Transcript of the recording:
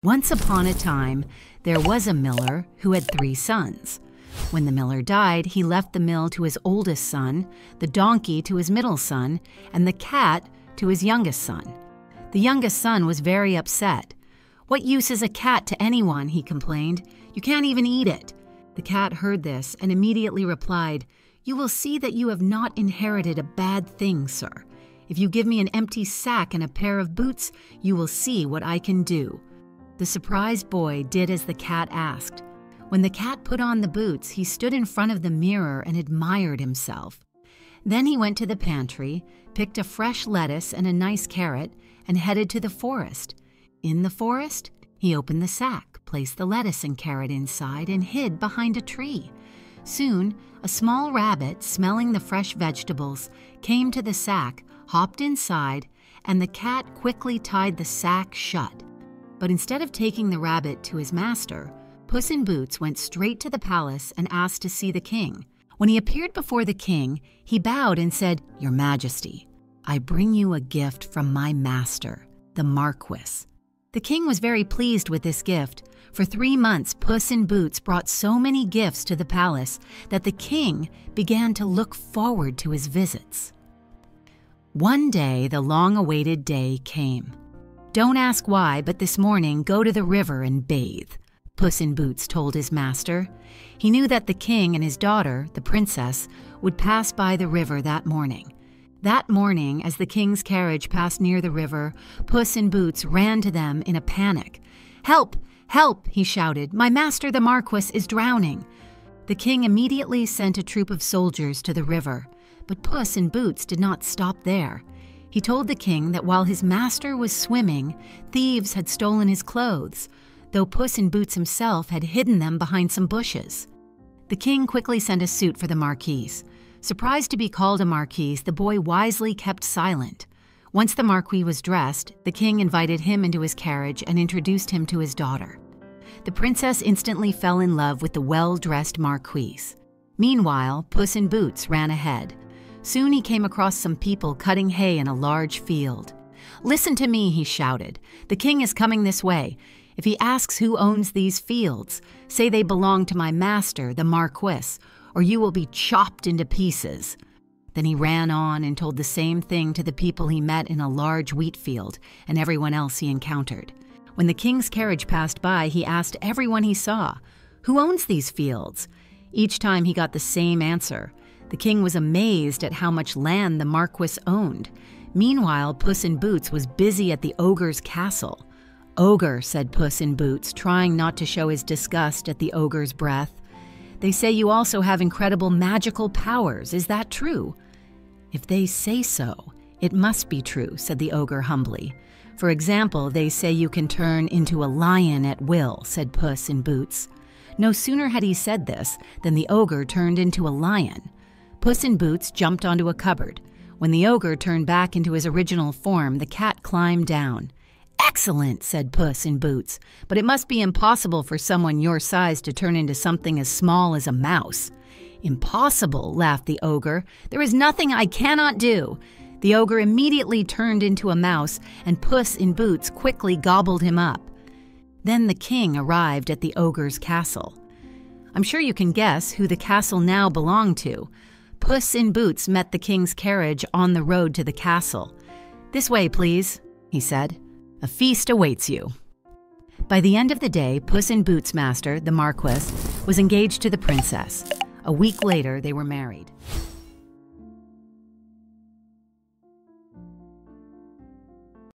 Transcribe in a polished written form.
Once upon a time, there was a miller who had 3 sons. When the miller died, he left the mill to his oldest son, the donkey to his middle son, and the cat to his youngest son. The youngest son was very upset. "What use is a cat to anyone?" he complained. "You can't even eat it." The cat heard this and immediately replied, "You will see that you have not inherited a bad thing, sir. If you give me an empty sack and a pair of boots, you will see what I can do." The surprised boy did as the cat asked. When the cat put on the boots, he stood in front of the mirror and admired himself. Then he went to the pantry, picked a fresh lettuce and a nice carrot, and headed to the forest. In the forest, he opened the sack, placed the lettuce and carrot inside, and hid behind a tree. Soon, a small rabbit, smelling the fresh vegetables, came to the sack, hopped inside, and the cat quickly tied the sack shut. But instead of taking the rabbit to his master, Puss in Boots went straight to the palace and asked to see the king. When he appeared before the king, he bowed and said, "Your Majesty, I bring you a gift from my master, the Marquis." The king was very pleased with this gift. For 3 months, Puss in Boots brought so many gifts to the palace that the king began to look forward to his visits. One day, the long-awaited day came. "Don't ask why, but this morning go to the river and bathe," Puss in Boots told his master. He knew that the king and his daughter, the princess, would pass by the river that morning. That morning, as the king's carriage passed near the river, Puss in Boots ran to them in a panic. "Help! Help!" he shouted. "My master, the Marquis, is drowning." The king immediately sent a troop of soldiers to the river, but Puss in Boots did not stop there. He told the king that while his master was swimming, thieves had stolen his clothes, though Puss in Boots himself had hidden them behind some bushes. The king quickly sent a suit for the marquis. Surprised to be called a marquis, the boy wisely kept silent. Once the marquis was dressed, the king invited him into his carriage and introduced him to his daughter. The princess instantly fell in love with the well-dressed marquis. Meanwhile, Puss in Boots ran ahead. Soon he came across some people cutting hay in a large field. "Listen to me," he shouted. "The king is coming this way. If he asks who owns these fields, say they belong to my master, the Marquis, or you will be chopped into pieces." Then he ran on and told the same thing to the people he met in a large wheat field and everyone else he encountered. When the king's carriage passed by, he asked everyone he saw, "Who owns these fields?" Each time he got the same answer. The king was amazed at how much land the Marquis owned. Meanwhile, Puss in Boots was busy at the ogre's castle. "Ogre," said Puss in Boots, trying not to show his disgust at the ogre's breath. "They say you also have incredible magical powers. Is that true?" "If they say so, it must be true," said the ogre humbly. "For example, they say you can turn into a lion at will," said Puss in Boots. No sooner had he said this than the ogre turned into a lion. Puss in Boots jumped onto a cupboard. When the ogre turned back into his original form, the cat climbed down. "Excellent," said Puss in Boots, "but it must be impossible for someone your size to turn into something as small as a mouse." "Impossible," laughed the ogre. "There is nothing I cannot do." The ogre immediately turned into a mouse, and Puss in Boots quickly gobbled him up. Then the king arrived at the ogre's castle. I'm sure you can guess who the castle now belonged to. Puss in Boots met the king's carriage on the road to the castle. "This way, please," he said. "A feast awaits you." By the end of the day, Puss in Boots' master, the Marquis, was engaged to the princess. A week later, they were married.